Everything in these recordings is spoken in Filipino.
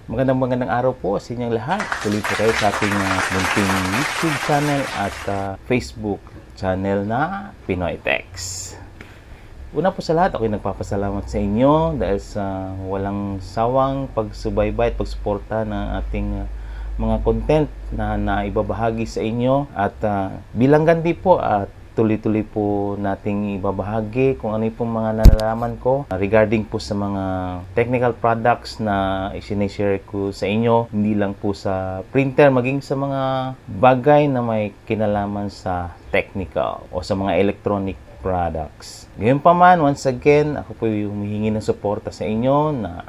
Magandang araw po sa inyong lahat. Tuloy po kayo sa ating munting YouTube channel at Facebook channel na Pinoy Techs. Una po sa lahat, ako'y nagpapasalamat sa inyo dahil sa walang sawang pagsubaybay at pagsuporta ng ating mga content na naibabahagi sa inyo. At bilang ganti po at tuloy-tuloy po nating ibabahagi kung ano yung mga nalalaman ko regarding po sa mga technical products na isinishare ko sa inyo, hindi lang po sa printer, maging sa mga bagay na may kinalaman sa technical o sa mga electronic products. Ngayon pa man, once again, ako po yung humihingi ng suporta sa inyo na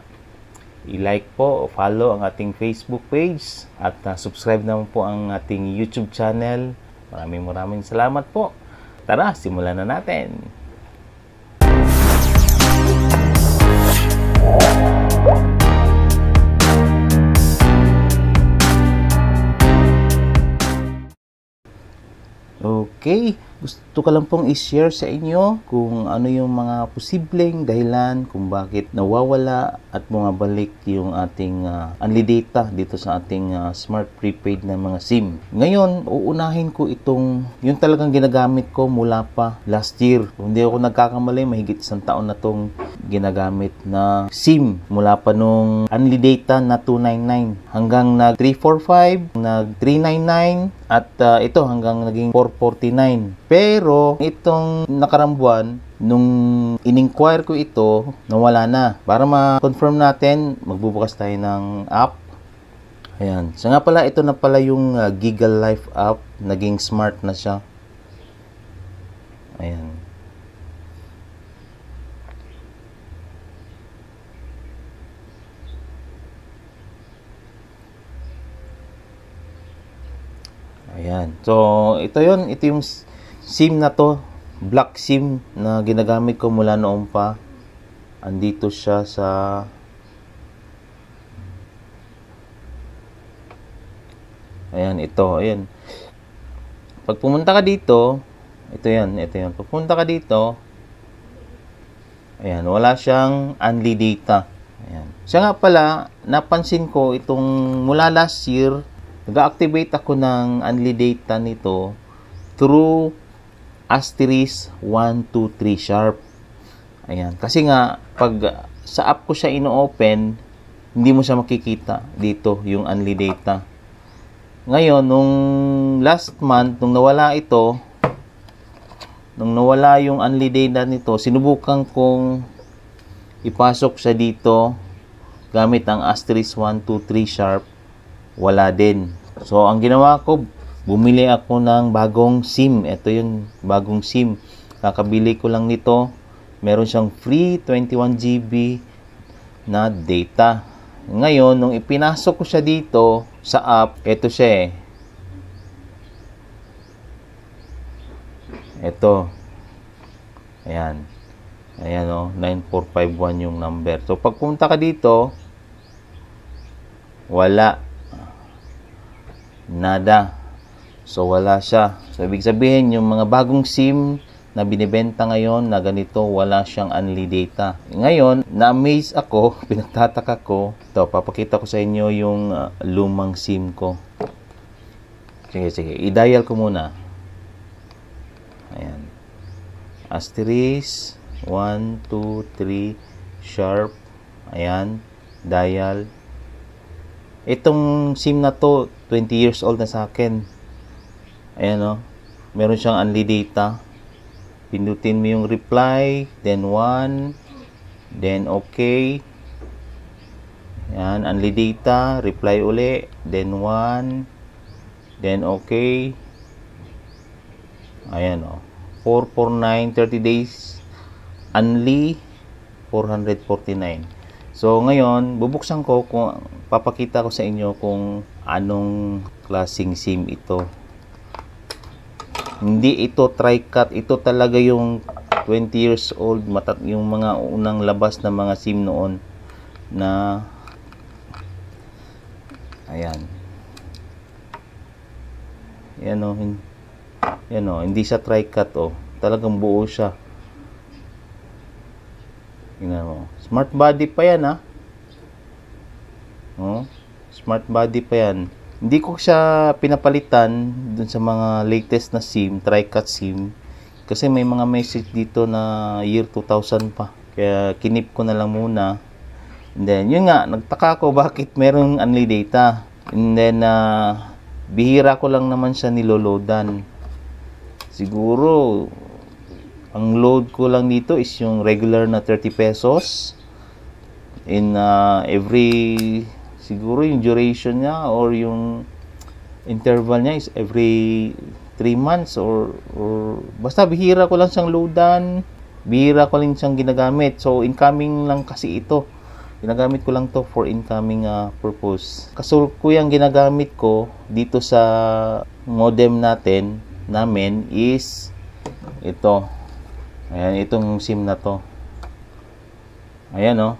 i-like po o follow ang ating Facebook page at subscribe naman po ang ating YouTube channel. Maraming salamat po. Tara, simulan na natin. Okay, gusto ko lang pong i-share sa inyo kung ano yung mga posibleng dahilan kung bakit nawawala at bumabalik yung ating unli data dito sa ating smart prepaid na mga SIM. Ngayon, uunahin ko yung talagang ginagamit ko mula pa last year. Kung hindi ako nagkakamali, mahigit isang taon na tong ginagamit na SIM mula pa nung unli data na 299 hanggang nag 345, nag 399 at ito hanggang naging 449. Pero itong nakarang buwan, nung in-inquire ko ito, nawala na. Para ma-confirm natin, magbubukas tayo ng app. Ayan. So nga pala, ito na pala yung Giga Life app. Naging smart na siya. Ayan. Ayan. So, ito yung SIM na to. Black SIM na ginagamit ko mula noon pa. Andito siya sa ayan, ito. Ayan. Pag pumunta ka dito, ito yan. Pag pumunta ka dito, ayan, wala siyang unli data. Ayan. Siya nga pala, napansin ko itong mula last year, nag-activate ako ng unli data nito through asterisk 123 sharp. Ayan. Kasi nga, pag sa app ko siya ino-open, hindi mo siya makikita dito, yung unli data. Ngayon, nung last month, nung nawala yung unli data nito, sinubukan kong ipasok siya dito gamit ang asterisk 123 sharp. Wala din. So, ang ginawa ko, bumili ako ng bagong SIM. Ito yung bagong SIM. Kakabili ko lang nito. Meron siyang free 21 GB na data. Ngayon, nung ipinasok ko siya dito sa app, ito siya Ito. Ayan. Ayan o, 9451 yung number. So, pag pumunta ka dito, wala. Nada. So, wala siya. So, ibig sabihin, yung mga bagong SIM na binibenta ngayon na ganito, wala siyang unli data. Ngayon, na-amaze ako, pinagtataka ko. Ito, papakita ko sa inyo yung lumang SIM ko. Sige. I-dial ko muna. Ayan. Asterisk 123 sharp. Ayan. Dial. Itong SIM na to, 20 years old na sa akin. Ayan o. Meron siyang unli data. Pindutin mo yung reply, then 1, then okay. Ayan, unli data, reply uli, then 1, then okay. Ayan o. 449, 30 days, unli, 449. So, ngayon, bubuksan ko kung papakita ko sa inyo kung anong klaseng SIM ito. Hindi ito tri-cut. Ito talaga yung 20 years old. Yung mga unang labas na mga SIM noon na ayan. Yan o. Hindi siya tri-cut o. Talagang buo siya. Tingnan mo. Smart body pa yan ha. Oh, smart body pa yan. Hindi ko siya pinapalitan dun sa mga latest na SIM, TriCut SIM. Kasi may mga message dito na year 2000 pa. Kaya kinip ko na lang muna. And then, yun nga, nagtaka ko bakit merong unli data. And then, bihira ko lang naman siya niloloadan. Siguro, ang load ko lang dito is yung regular na 30 pesos. In every, siguro yung duration niya or yung interval niya is every 3 months or basta bihira ko lang siyang loadan. Bihira ko lang siyang ginagamit. So, incoming lang kasi ito. Ginagamit ko lang to for incoming purpose. Kasulukuyang ginagamit ko dito sa modem namin is ito. Ayan, itong SIM na to. Ayan, oh.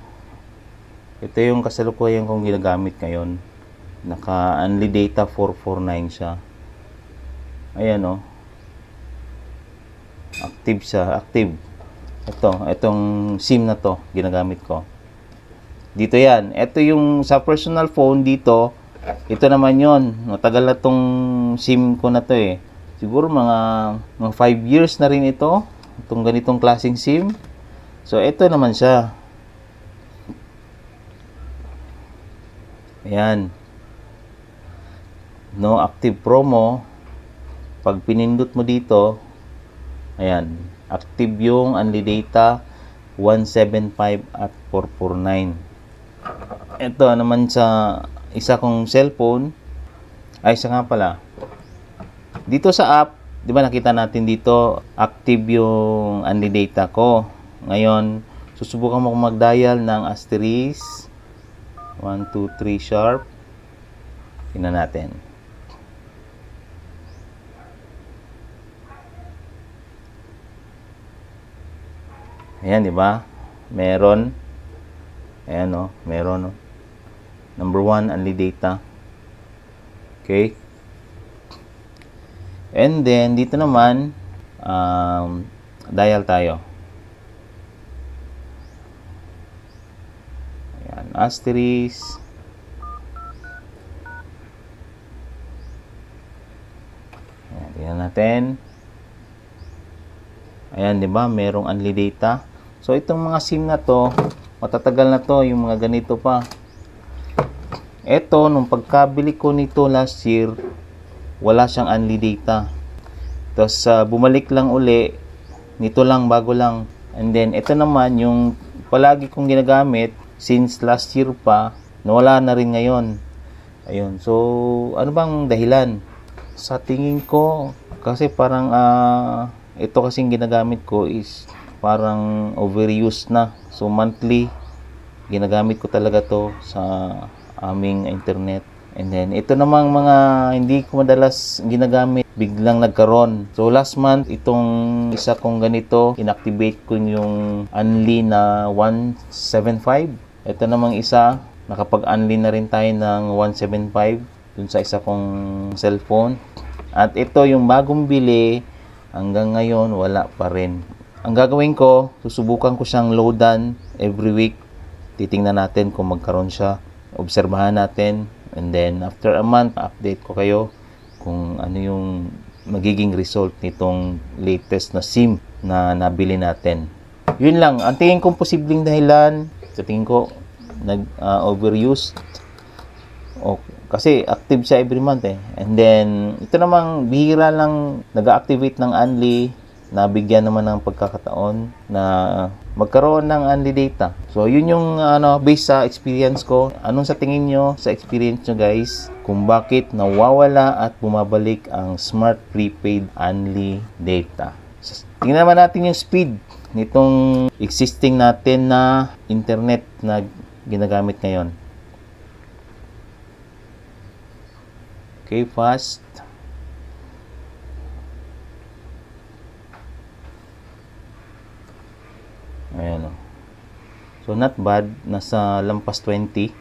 Ito yung kasalukuyan kong ginagamit ngayon. Naka-unli data 449 siya. Ayan, oh. Active siya, active. Itong SIM na to, ginagamit ko. Dito yan. Ito yung sa personal phone dito. Ito naman yon. Matagal na tong SIM ko na to eh. Siguro mga 5 years na rin ito. Itong ganitong klaseng SIM. So, ito naman siya. Ayan. No active promo. Pag pinindot mo dito, ayan. Active yung unli data 175 at 449. Ito naman sa isa kong cellphone. Ay, isa nga pala. Dito sa app, di ba nakita natin dito, active yung unli data ko. Ngayon, susubukan mo mag-dial ng asterisk 123 sharp. Tingnan natin. Ayan, di ba? Meron. Ayan, oh, meron, oh. Number 1, unli data. Okay. And then, dito naman, dial tayo. Ayan, asterisk. Ayan, tingnan natin. Ayan, di ba? Merong unli data. So, itong mga SIM na to, matatagal na to, yung mga ganito pa. Ito, nung pagkabili ko nito last year, wala siyang unli data. Tapos, bumalik lang uli, nito lang, bago lang. And then, ito naman, yung palagi kong ginagamit, since last year pa, nawala na rin ngayon. Ayun. So, ano bang dahilan? Sa tingin ko, kasi parang, ito kasing ginagamit ko is parang overuse na. So, monthly, ginagamit ko talaga to sa aming internet. And then, ito namang mga hindi ko madalas ginagamit, biglang nagkaroon. So, last month, itong isa kong ganito, inactivate ko yung unli na 175. Ito namang isa, nakapag-unli na rin tayo ng 175 dun sa isa kong cellphone. At ito, yung bagong bili, hanggang ngayon, wala pa rin. Ang gagawin ko, susubukan ko siyang loadan every week. Titingnan natin kung magkaroon siya. Obserbahan natin. And then, after a month, update ko kayo kung ano yung magiging result nitong latest na SIM na nabili natin. Yun lang. Ang tingin kong posibleng dahilan, sa tingin ko, nag-overuse. Kasi active siya every month eh. And then, ito namang bihira lang nag-activate ng unli. Nabigyan naman ng pagkakataon na magkaroon ng unli data. So, yun yung based sa experience ko. Anong sa tingin nyo sa experience nyo guys? Kung bakit nawawala at bumabalik ang smart prepaid unli data. So, tingnan naman natin yung speed nitong existing natin na internet na ginagamit ngayon. Okay, fast. Ayan o. So, not bad. Nasa lampas 20.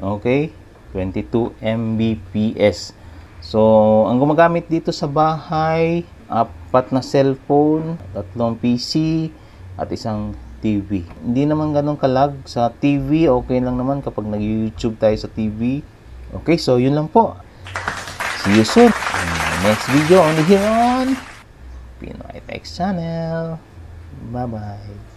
Okay. 22 Mbps. So, ang gumagamit dito sa bahay, 4 na cellphone, 3 PC, at isang TV. Hindi naman ganun kalag sa TV. Okay lang naman kapag nag-YouTube tayo sa TV. Okay, so yun lang po. See you soon in my next video only here on Pinoy Tech Channel. Bye-bye.